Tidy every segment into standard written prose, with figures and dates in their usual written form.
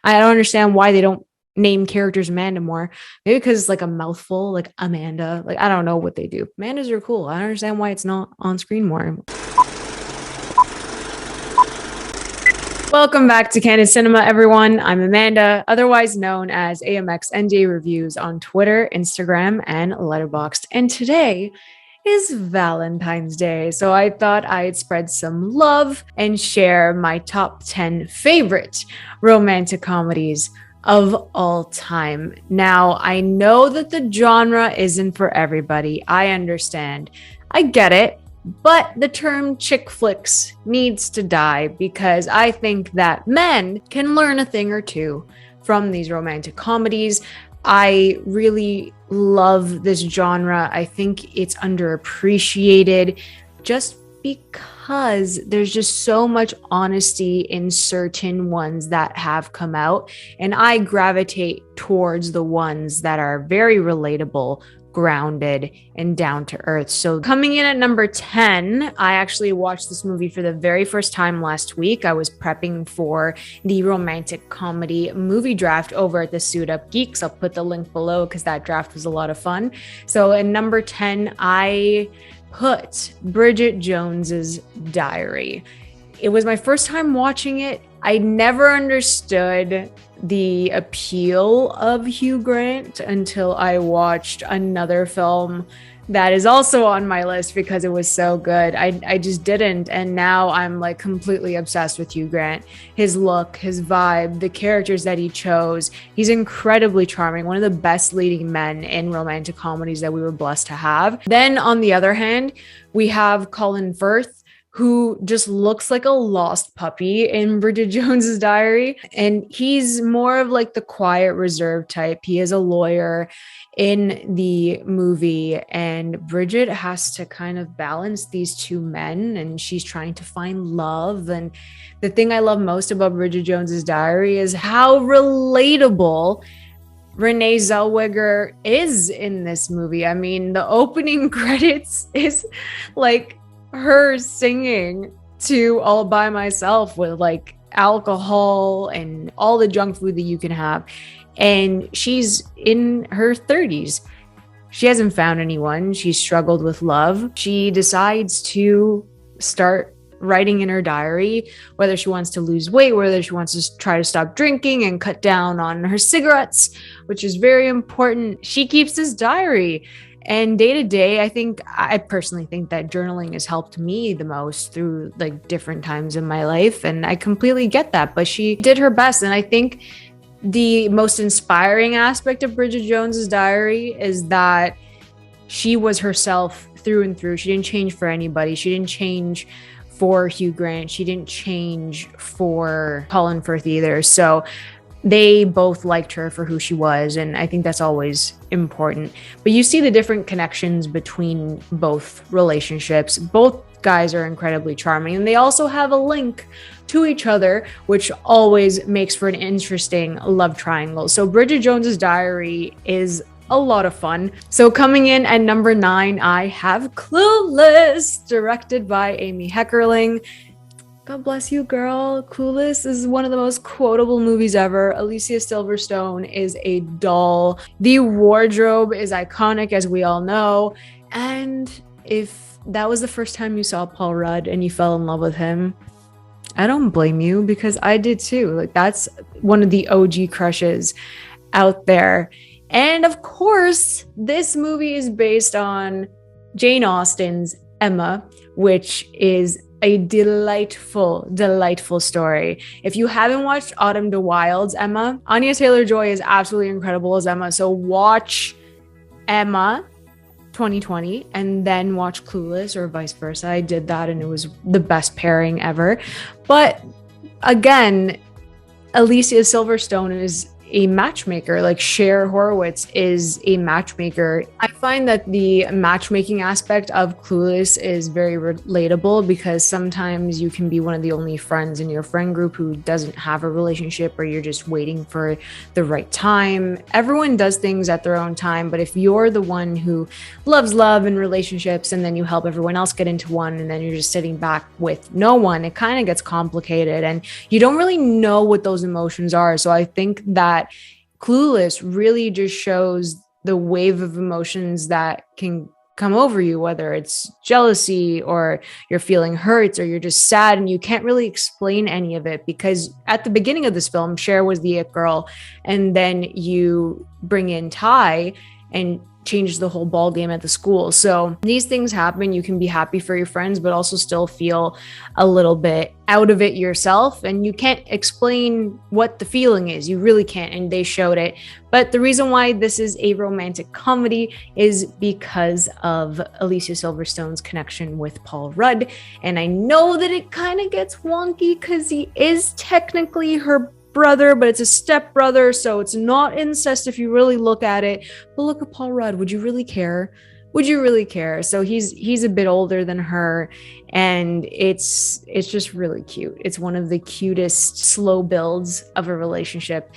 I don't understand why they don't name characters Amanda more. Maybe because it's like a mouthful, like Amanda. Like, I don't know what they do. Amandas are cool. I don't understand why it's not on screen more. Welcome back to Candid Cinema, everyone. I'm Amanda, otherwise known as AMXNJ Reviews on Twitter, Instagram, and Letterboxd. And today is Valentine's Day, so I thought I'd spread some love and share my top 10 favorite romantic comedies of all time. Now, I know that the genre isn't for everybody. I understand. I get it. But the term chick flicks needs to die because I think that men can learn a thing or two from these romantic comedies. I really love this genre. I think it's underappreciated just because there's just so much honesty in certain ones that have come out. And I gravitate towards the ones that are very relatable, grounded, and down to earth. So coming in at number 10, I actually watched this movie for the very first time last week. I was prepping for the romantic comedy movie draft over at the Suit Up Geeks. I'll put the link below because that draft was a lot of fun. So in number 10, I put Bridget Jones's Diary. It was my first time watching it. I never understood the appeal of Hugh Grant until I watched another film that is also on my list because it was so good. I just didn't. And now I'm like completely obsessed with Hugh Grant. His look, his vibe, the characters that he chose. He's incredibly charming. One of the best leading men in romantic comedies that we were blessed to have. Then on the other hand, we have Colin Firth, who just looks like a lost puppy in Bridget Jones's Diary. And he's more of like the quiet, reserved type. He is a lawyer in the movie, and Bridget has to kind of balance these two men, and she's trying to find love. And the thing I love most about Bridget Jones's Diary is how relatable Renee Zellweger is in this movie. I mean, the opening credits is like her singing to All By Myself with like alcohol and all the junk food that you can have. And she's in her 30s. She hasn't found anyone. She's struggled with love. She decides to start writing in her diary, whether she wants to lose weight, whether she wants to try to stop drinking and cut down on her cigarettes, which is very important. She keeps this diary. And day to day, I personally think that journaling has helped me the most through like different times in my life. And I completely get that, but she did her best. And I think the most inspiring aspect of Bridget Jones's Diary is that she was herself through and through. She didn't change for anybody. She didn't change for Hugh Grant. She didn't change for Colin Firth either. So they both liked her for who she was, and I think that's always important. But you see the different connections between both relationships. Both guys are incredibly charming, and they also have a link to each other, which always makes for an interesting love triangle. So Bridget Jones's Diary is a lot of fun. So coming in at number 9, I have Clueless, directed by Amy Heckerling. God bless you, girl. Clueless is one of the most quotable movies ever. Alicia Silverstone is a doll. The wardrobe is iconic, as we all know. And if that was the first time you saw Paul Rudd and you fell in love with him, I don't blame you, because I did too. Like, that's one of the OG crushes out there. And of course, this movie is based on Jane Austen's Emma, which is a delightful, delightful story. If you haven't watched Autumn de Wilde's Emma, Anya Taylor-Joy is absolutely incredible as Emma. So watch Emma 2020 and then watch Clueless, or vice versa. I did that and it was the best pairing ever. But again, Alicia Silverstone a matchmaker. Like Cher Horowitz is a matchmaker. I find that the matchmaking aspect of Clueless is very relatable because sometimes you can be one of the only friends in your friend group who doesn't have a relationship, or you're just waiting for the right time. Everyone does things at their own time, but if you're the one who loves love and relationships and then you help everyone else get into one and then you're just sitting back with no one, it kind of gets complicated and you don't really know what those emotions are. So I think that Clueless really just shows the wave of emotions that can come over you, whether it's jealousy or you're feeling hurt or you're just sad, and you can't really explain any of it because at the beginning of this film, Cher was the it girl, and then you bring in Ty and change the whole ball game at the school. So these things happen. You can be happy for your friends, but also still feel a little bit out of it yourself. And you can't explain what the feeling is. You really can't. And they showed it. But the reason why this is a romantic comedy is because of Alicia Silverstone's connection with Paul Rudd. And I know that it kind of gets wonky because he is technically her brother, but it's a step brother, so it's not incest if you really look at it. But look at Paul Rudd. Would you really care? Would you really care? So he's a bit older than her, and it's just really cute. It's one of the cutest slow builds of a relationship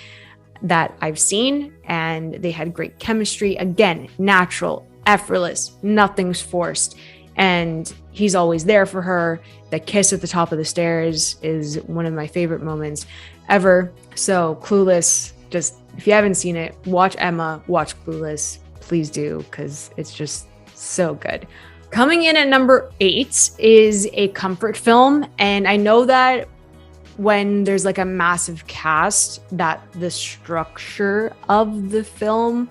that I've seen, and they had great chemistry. Again, natural, effortless, nothing's forced. And he's always there for her. The kiss at the top of the stairs is one of my favorite moments ever. So Clueless, just if you haven't seen it, watch Emma, watch Clueless, please do, because it's just so good. Coming in at number 8 is a comfort film, and I know that when there's like a massive cast, that the structure of the film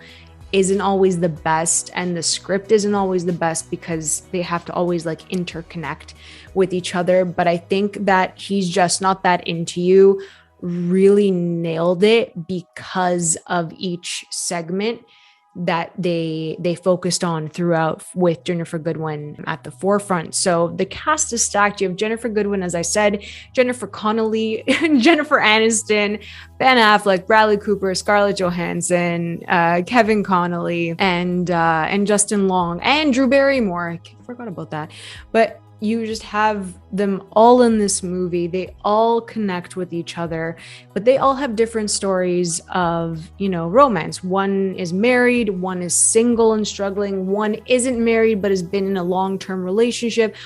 isn't always the best and the script isn't always the best because they have to always like interconnect with each other. But I think that He's Just Not That Into You really nailed it because of each segment that they focused on throughout, with Jennifer Goodwin at the forefront. So the cast is stacked. You have Jennifer Goodwin, as I said, Jennifer Connelly, Jennifer Aniston, Ben Affleck, Bradley Cooper, Scarlett Johansson, Kevin Connolly, and Justin Long, and Drew Barrymore. I forgot about that. But you just have them all in this movie. They all connect with each other, but they all have different stories of, romance. One is married, one is single and struggling, one isn't married but has been in a long-term relationship.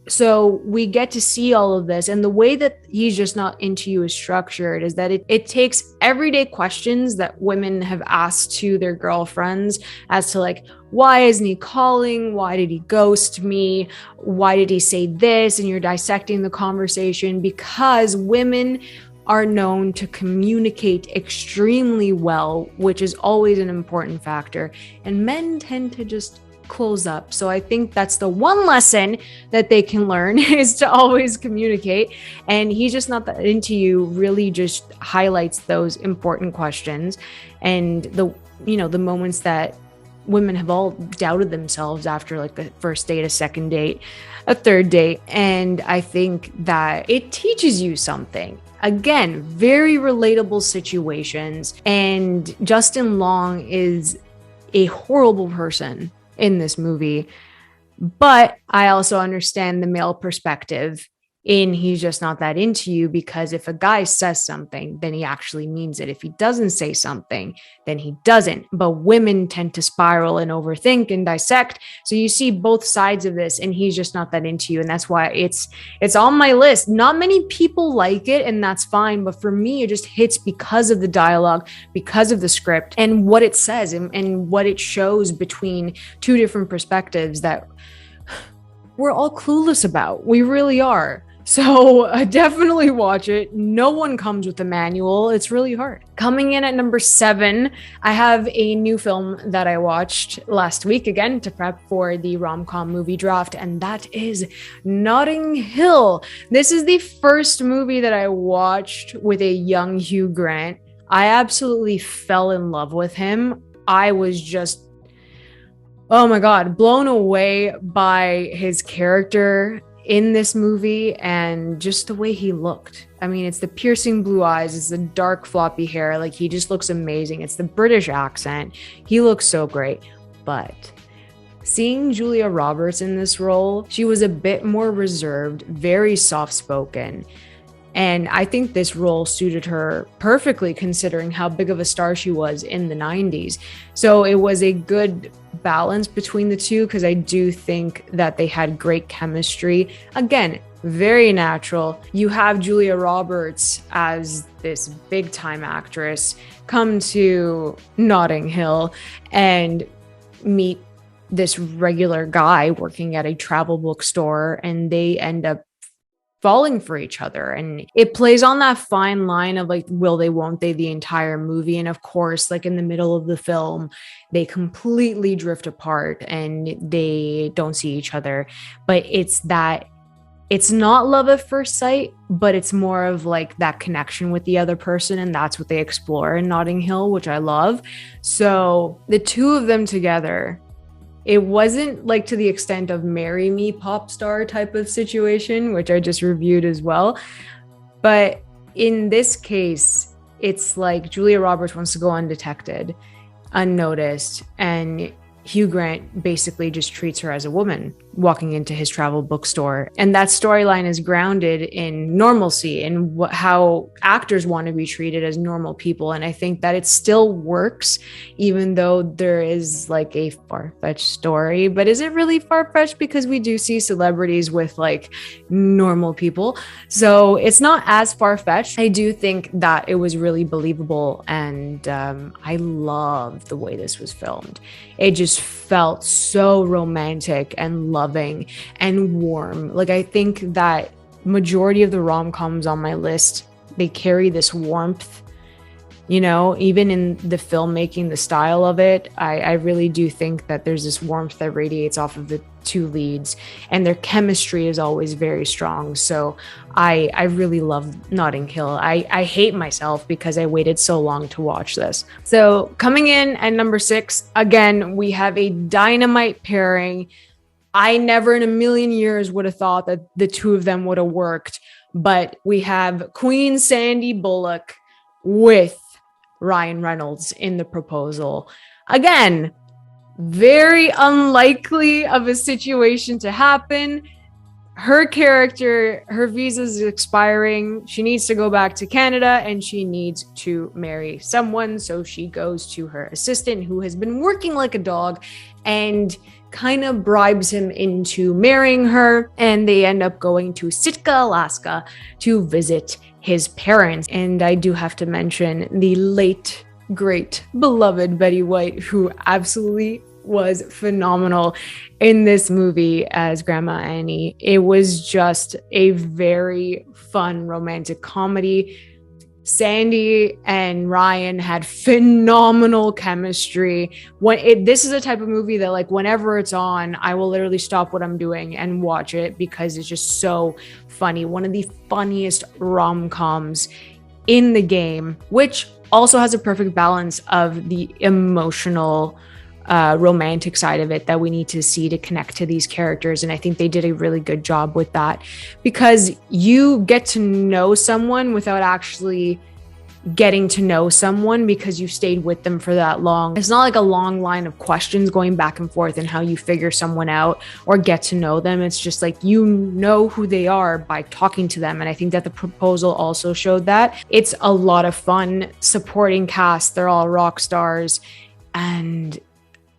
So we get to see all of this. And the way that He's Just Not Into You is structured is that it takes everyday questions that women have asked to their girlfriends as to like, why isn't he calling? Why did he ghost me? Why did he say this? And you're dissecting the conversation because women are known to communicate extremely well, which is always an important factor. And men tend to just close up. So I think that's the one lesson that they can learn is to always communicate. And He's Just Not That Into You really just highlights those important questions and the moments that women have all doubted themselves after like a first date, a second date, a third date. And I think that it teaches you something. Again, very relatable situations. And Justin Long is a horrible person in this movie, but I also understand the male perspective in He's Just Not That Into You, because if a guy says something, then he actually means it. If he doesn't say something, then he doesn't. But women tend to spiral and overthink and dissect. So you see both sides of this, and He's Just Not That Into You. And that's why it's on my list. Not many people like it, and that's fine. But for me, it just hits because of the dialogue, because of the script, and what it says and what it shows between two different perspectives that we're all clueless about. We really are. So definitely watch it. No one comes with a manual. It's really hard. Coming in at number 7, I have a new film that I watched last week, again, to prep for the rom-com movie draft, and that is Notting Hill. This is the first movie that I watched with a young Hugh Grant. I absolutely fell in love with him. I was just, oh my God, blown away by his character. in this movie, and just the way he looked. I mean, it's the piercing blue eyes, it's the dark floppy hair. Like, he just looks amazing. It's the British accent. He looks so great. But seeing Julia Roberts in this role, she was a bit more reserved, very soft-spoken. And I think this role suited her perfectly, considering how big of a star she was in the 90s. So it was a good balance between the two, because I do think that they had great chemistry. Again, very natural. You have Julia Roberts as this big time actress come to Notting Hill and meet this regular guy working at a travel bookstore, and they end up falling for each other. And it plays on that fine line of like, will they, won't they, the entire movie. And of course, like in the middle of the film, they completely drift apart and they don't see each other. But it's not love at first sight, but it's more of like that connection with the other person. And that's what they explore in Notting Hill, which I love. So the two of them together, it wasn't like to the extent of marry me pop star type of situation, which I just reviewed as well. But in this case, it's like Julia Roberts wants to go undetected, unnoticed, and Hugh Grant basically just treats her as a woman walking into his travel bookstore. And that storyline is grounded in normalcy and how actors want to be treated as normal people. And I think that it still works, even though there is like a far-fetched story. But is it really far-fetched? Because we do see celebrities with like normal people. So it's not as far-fetched. I do think that it was really believable. And I love the way this was filmed. It just felt so romantic and loving and warm. Like, I think that majority of the rom-coms on my list, they carry this warmth, you know, even in the filmmaking, the style of it. I really do think that there's this warmth that radiates off of the two leads, and their chemistry is always very strong. So I really love Notting Hill. I hate myself because I waited so long to watch this. So coming in at number 6, again, we have a dynamite pairing. I never in a million years would have thought that the two of them would have worked, but we have Queen Sandy Bullock with Ryan Reynolds in The Proposal. Again, very unlikely of a situation to happen. Her character, her visa is expiring. She needs to go back to Canada and she needs to marry someone. So she goes to her assistant, who has been working like a dog, and kind of bribes him into marrying her. And they end up going to Sitka, Alaska to visit his parents. And I do have to mention the late, great, beloved Betty White, who absolutely was phenomenal in this movie as Grandma Annie. It was just a very fun romantic comedy. Sandy and Ryan had phenomenal chemistry. This is a type of movie that, like, whenever it's on, I will literally stop what I'm doing and watch it because it's just so funny. One of the funniest rom-coms in the game, which also has a perfect balance of the emotional romantic side of it that we need to see to connect to these characters. And I think they did a really good job with that, because you get to know someone without actually getting to know someone because you stayed with them for that long. It's not like a long line of questions going back and forth and how you figure someone out or get to know them. It's just like, you know who they are by talking to them. And I think that The Proposal also showed that. It's a lot of fun. Supporting cast, they're all rock stars, and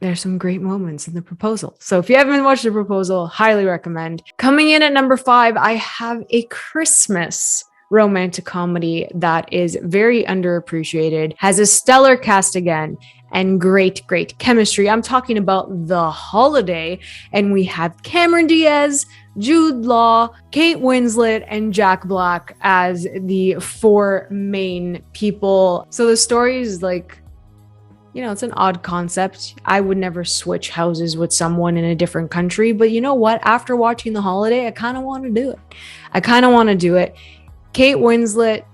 there's some great moments in The Proposal. So if you haven't watched The Proposal, highly recommend. Coming in at number 5, I have a Christmas romantic comedy that is very underappreciated, has a stellar cast again, and great chemistry. I'm talking about The Holiday, and we have Cameron Diaz, Jude Law, Kate Winslet, and Jack Black as the 4 main people. So the story is like, you know, it's an odd concept. I would never switch houses with someone in a different country, but you know what? After watching The Holiday, I kind of want to do it. Kate Winslet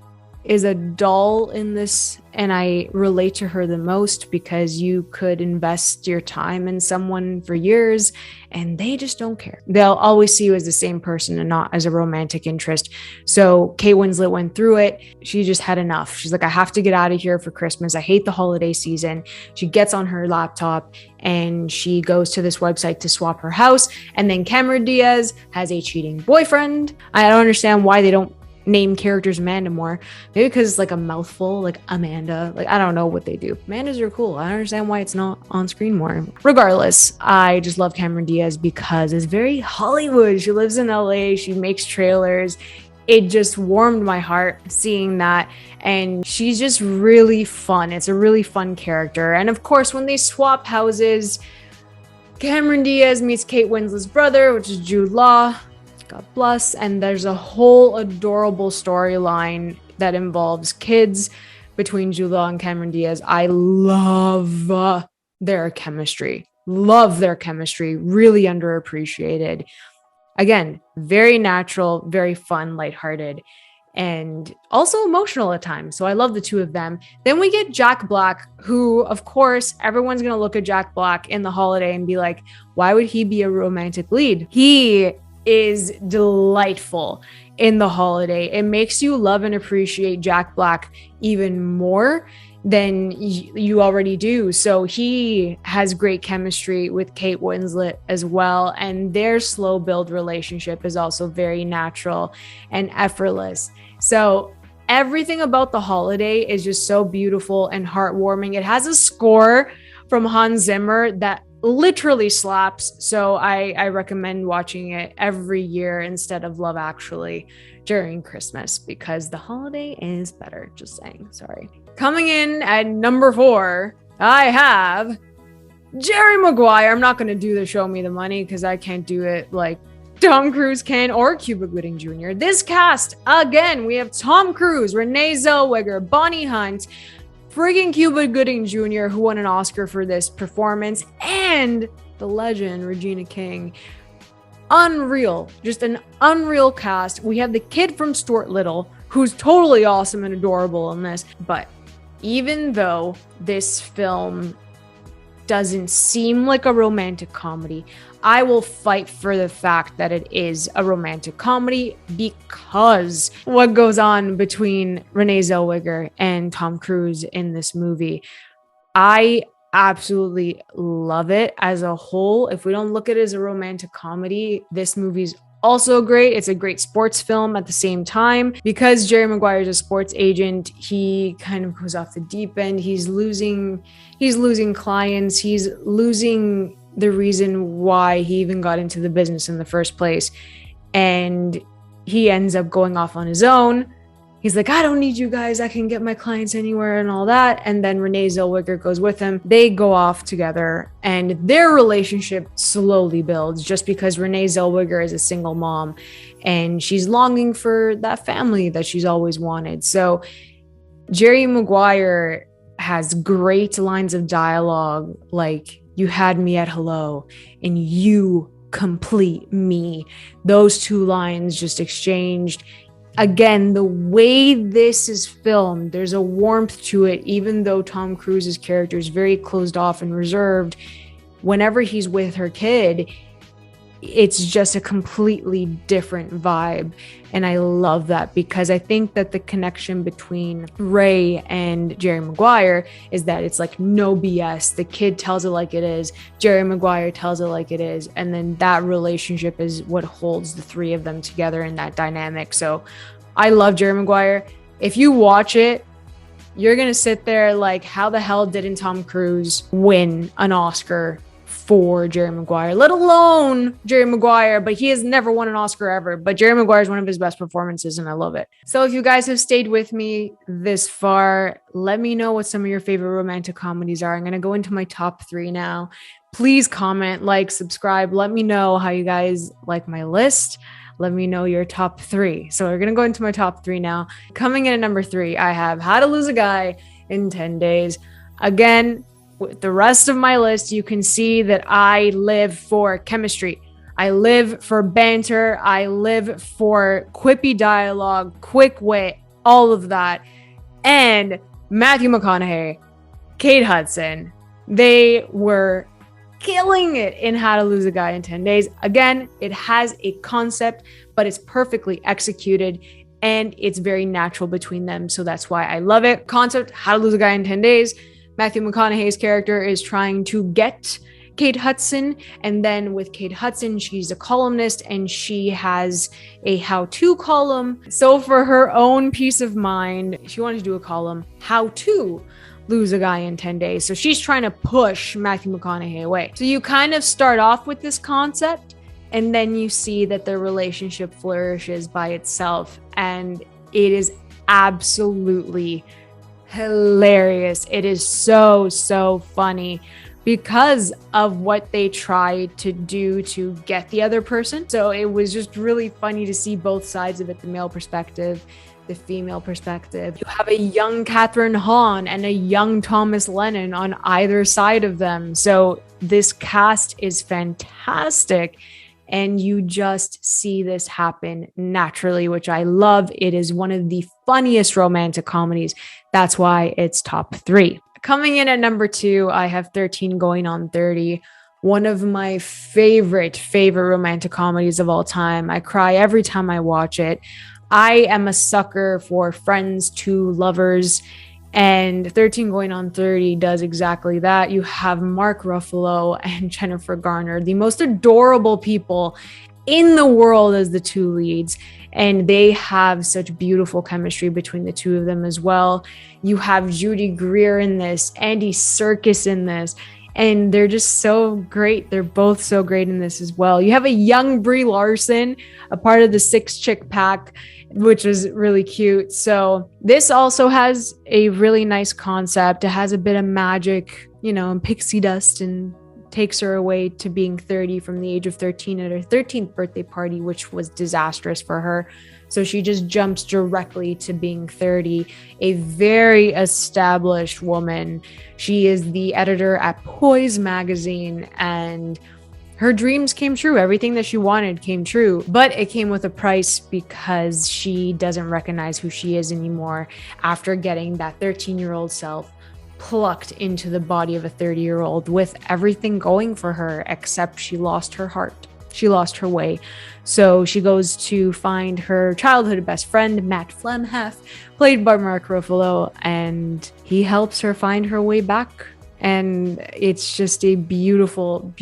is a doll in this, and I relate to her the most because you could invest your time in someone for years and they just don't care. They'll always see you as the same person and not as a romantic interest. So Kate Winslet went through it. She just had enough. She's like, I have to get out of here for Christmas. I hate the holiday season. She gets on her laptop and she goes to this website to swap her house. And then Cameron Diaz has a cheating boyfriend. I don't understand why they don't name characters Amanda more. Maybe because it's like a mouthful, like Amanda. Like, I don't know what they do. Amandas are cool. I don't understand why it's not on screen more. Regardless, I just love Cameron Diaz because it's very Hollywood. She lives in LA. She makes trailers. It just warmed my heart seeing that. And she's just really fun. It's a really fun character. And of course, when they swap houses, Cameron Diaz meets Kate Winslet's brother, which is Jude Law. God bless. And there's a whole adorable storyline that involves kids between Jude Law and Cameron Diaz. I love their chemistry. Love their chemistry. Really underappreciated. Again, very natural, very fun, lighthearted, and also emotional at times. So I love the two of them. Then we get Jack Black, who, of course, everyone's going to look at Jack Black in the holiday and be like, why would he be a romantic lead? He is delightful in the holiday. It makes you love and appreciate Jack Black even more than you already do. So he has great chemistry with Kate Winslet as well. And their slow build relationship is also very natural and effortless. So everything about the holiday is just so beautiful and heartwarming. It has a score from Hans Zimmer that literally slaps. So I recommend watching it every year instead of Love Actually during Christmas because the holiday is better. Just saying. Sorry. Coming in at number 4, I have Jerry Maguire. I'm not going to do the Show Me the Money because I can't do it like Tom Cruise can or Cuba Gooding Jr. This cast, again, we have Tom Cruise, Renee Zellweger, Bonnie Hunt, friggin' Cuba Gooding Jr., who won an Oscar for this performance, and the legend, Regina King. Unreal. Just an unreal cast. We have the kid from Stuart Little, who's totally awesome and adorable in this. But even though this film doesn't seem like a romantic comedy, I will fight for the fact that it is a romantic comedy because what goes on between Renee Zellweger and Tom Cruise in this movie, I absolutely love it as a whole. If we don't look at it as a romantic comedy, this movie's also great. It's a great sports film at the same time. Because Jerry Maguire is a sports agent, he kind of goes off the deep end. He's losing clients. He's losing the reason why he even got into the business in the first place. And he ends up going off on his own. He's like, I don't need you guys. I can get my clients anywhere and all that. And then Renee Zellweger goes with him. They go off together and their relationship slowly builds just because Renee Zellweger is a single mom and she's longing for that family that she's always wanted. So Jerry Maguire has great lines of dialogue like, you had me at hello and you complete me. Those two lines just exchanged. Again, the way this is filmed, there's a warmth to it, even though Tom Cruise's character is very closed off and reserved. Whenever he's with her kid, it's just a completely different vibe. And I love that because I think that the connection between Ray and Jerry Maguire is that it's like no BS. The kid tells it like it is. Jerry Maguire tells it like it is. And then that relationship is what holds the three of them together in that dynamic. So I love Jerry Maguire. If you watch it, you're going to sit there like, how the hell didn't Tom Cruise win an Oscar for Jerry Maguire, let alone Jerry Maguire, but he has never won an Oscar ever. But Jerry Maguire is one of his best performances and I love it. So if you guys have stayed with me this far, let me know what some of your favorite romantic comedies are. I'm going to go into my top 3 now. Please comment, like, subscribe. Let me know how you guys like my list. Let me know your top 3. So we're going to go into my top 3 now. Coming in at number 3, I have How to Lose a Guy in 10 Days. Again, with the rest of my list, you can see that I live for chemistry. I live for banter. I live for quippy dialogue, quick wit, all of that. And Matthew McConaughey, Kate Hudson, they were killing it in How to Lose a Guy in 10 Days. Again, it has a concept, but it's perfectly executed and it's very natural between them. So that's why I love it. Concept, How to Lose a Guy in 10 Days. Matthew McConaughey's character is trying to get Kate Hudson, and then with Kate Hudson, she's a columnist and she has a how-to column. So for her own peace of mind, she wanted to do a column, How to Lose a Guy in 10 Days. So she's trying to push Matthew McConaughey away. So you kind of start off with this concept and then you see that their relationship flourishes by itself, and it is absolutely hilarious. It is so funny because of what they tried to do to get the other person. So it was just really funny to see both sides of it, the male perspective, the female perspective. You have a young Catherine Hahn and a young Thomas Lennon on either side of them. So this cast is fantastic. And you just see this happen naturally, which I love. It is one of the funniest romantic comedies. That's why it's top 3. Coming in at number 2, I have 13 Going on 30. One of my favorite romantic comedies of all time. I cry every time I watch it. I am a sucker for friends to lovers, and 13 Going on 30 does exactly that. You have Mark Ruffalo and Jennifer Garner, the most adorable people in the world as the two leads, and they have such beautiful chemistry between the two of them as well. You have Judy Greer in this, Andy Serkis in this, and they're just so great. They're both so great in this as well. You have a young Brie Larson, a part of the 6-chick pack, which is really cute. So this also has a really nice concept. It has a bit of magic, and pixie dust, and takes her away to being 30 from the age of 13 at her 13th birthday party, which was disastrous for her. So she just jumps directly to being 30, a very established woman. She is the editor at Poise magazine, and her dreams came true. Everything that she wanted came true, but it came with a price because she doesn't recognize who she is anymore after getting that 13-year-old self plucked into the body of a 30-year-old with everything going for her, except she lost her heart. She lost her way. So she goes to find her childhood best friend, Matt Flemhaff, played by Mark Ruffalo, and he helps her find her way back. And it's just a beautiful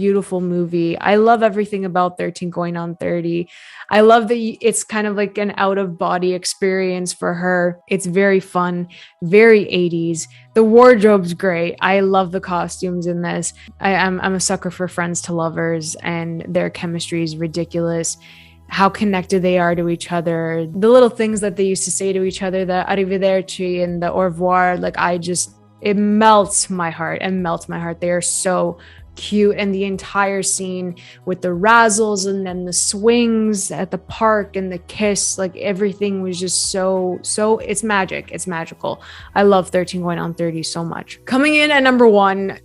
movie. I love everything about 13 Going on 30. I love that it's kind of like an out-of-body experience for her. It's very fun, very 80s. The wardrobe's great. I love the costumes in this. I'm a sucker for friends to lovers, and their chemistry is ridiculous. How connected they are to each other. The little things that they used to say to each other, the arrivederci and the au revoir, it melts my heart. They are so cute. And the entire scene with the razzles and then the swings at the park and the kiss, everything was just so it's magic. It's magical. I love 13 Going on 30 so much. Coming in at number 1,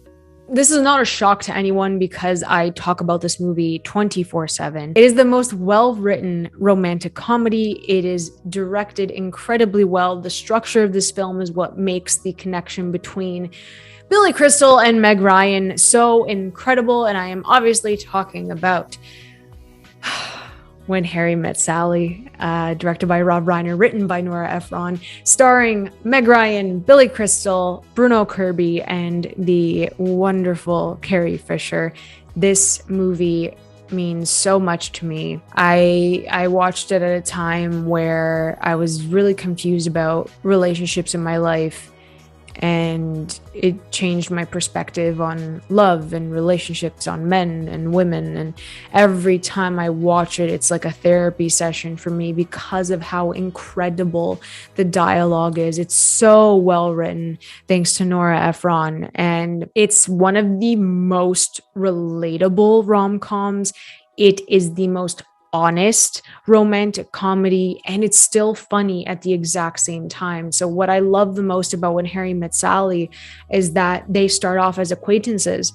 this is not a shock to anyone because I talk about this movie 24/7. It is the most well-written romantic comedy. It is directed incredibly well. The structure of this film is what makes the connection between Billy Crystal and Meg Ryan so incredible. And I am obviously talking about When Harry Met Sally, directed by Rob Reiner, written by Nora Ephron, starring Meg Ryan, Billy Crystal, Bruno Kirby, and the wonderful Carrie Fisher. This movie means so much to me. I watched it at a time where I was really confused about relationships in my life, and it changed my perspective on love and relationships, on men and women. And every time I watch it, it's like a therapy session for me because of how incredible the dialogue is. It's so well written, thanks to Nora Ephron. And it's one of the most relatable rom-coms. It is the most honest romantic comedy, and it's still funny at the exact same time. So what I love the most about When Harry Met Sally is that they start off as acquaintances,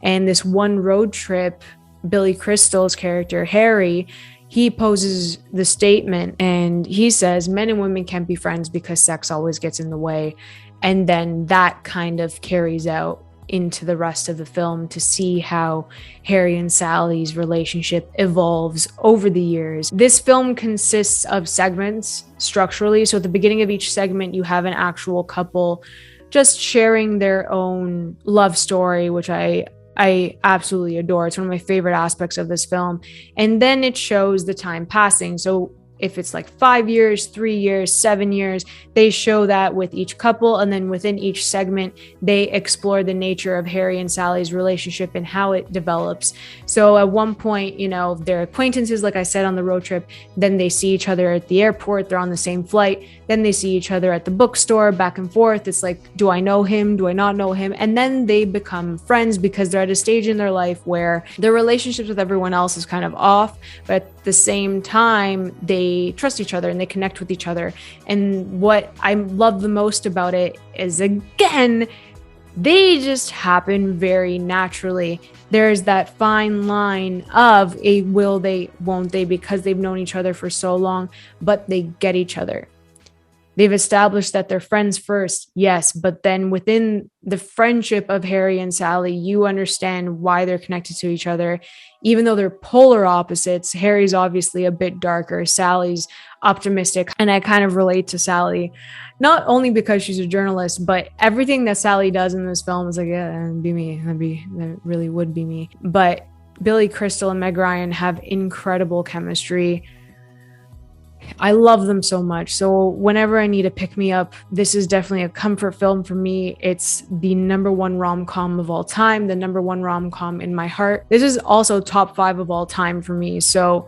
and this one road trip, Billy Crystal's character Harry, he poses the statement and he says men and women can't be friends because sex always gets in the way. And then that kind of carries out into the rest of the film to see how Harry and Sally's relationship evolves over the years. This film consists of segments structurally. So at the beginning of each segment, you have an actual couple just sharing their own love story, which I absolutely adore. It's one of my favorite aspects of this film. And then it shows the time passing. So if it's like 5 years, 3 years, 7 years, they show that with each couple. And then within each segment, they explore the nature of Harry and Sally's relationship and how it develops. So at one point, you know, they're acquaintances, like I said, on the road trip. Then they see each other at the airport. They're on the same flight. Then they see each other at the bookstore, back and forth. It's like, do I know him? Do I not know him? And then they become friends because they're at a stage in their life where their relationships with everyone else is kind of off, but at the same time, they trust each other and they connect with each other. And what I love the most about it is, again, they just happen very naturally. There's that fine line of a will they, won't they, because they've known each other for so long, but they get each other. They've established that they're friends first, yes, but then within the friendship of Harry and Sally, you understand why they're connected to each other. Even though they're polar opposites, Harry's obviously a bit darker, Sally's optimistic, and I kind of relate to Sally, not only because she's a journalist, but everything that Sally does in this film is like, yeah, that'd be me, that really would be me. But Billy Crystal and Meg Ryan have incredible chemistry. I love them so much. So whenever I need a pick-me-up, this is definitely a comfort film for me. It's the #1 rom-com of all time, the #1 rom-com in my heart. This is also top 5 of all time for me. So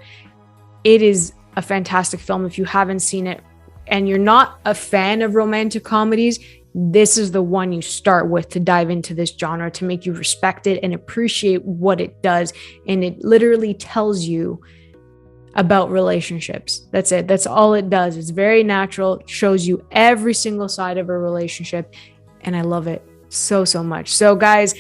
it is a fantastic film. If you haven't seen it and you're not a fan of romantic comedies, this is the one you start with to dive into this genre, to make you respect it and appreciate what it does. And it literally tells you about relationships. That's it. That's all it does. It's very natural. It shows you every single side of a relationship. And I love it so, so much. So guys,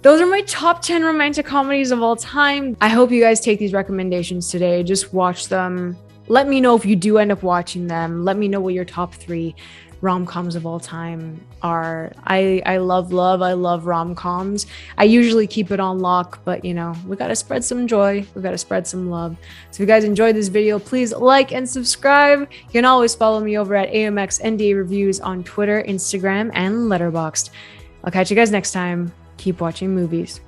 those are my top 10 romantic comedies of all time. I hope you guys take these recommendations today. Just watch them. Let me know if you do end up watching them. Let me know what your top 3 rom-coms of all time are. I love I love rom-coms. I usually keep it on lock, but you know, we gotta spread some joy, we gotta spread some love. So if you guys enjoyed this video, please like and subscribe. You can always follow me over at AMX NDA Reviews on Twitter, Instagram, and Letterboxd. I'll catch you guys next time. Keep watching movies.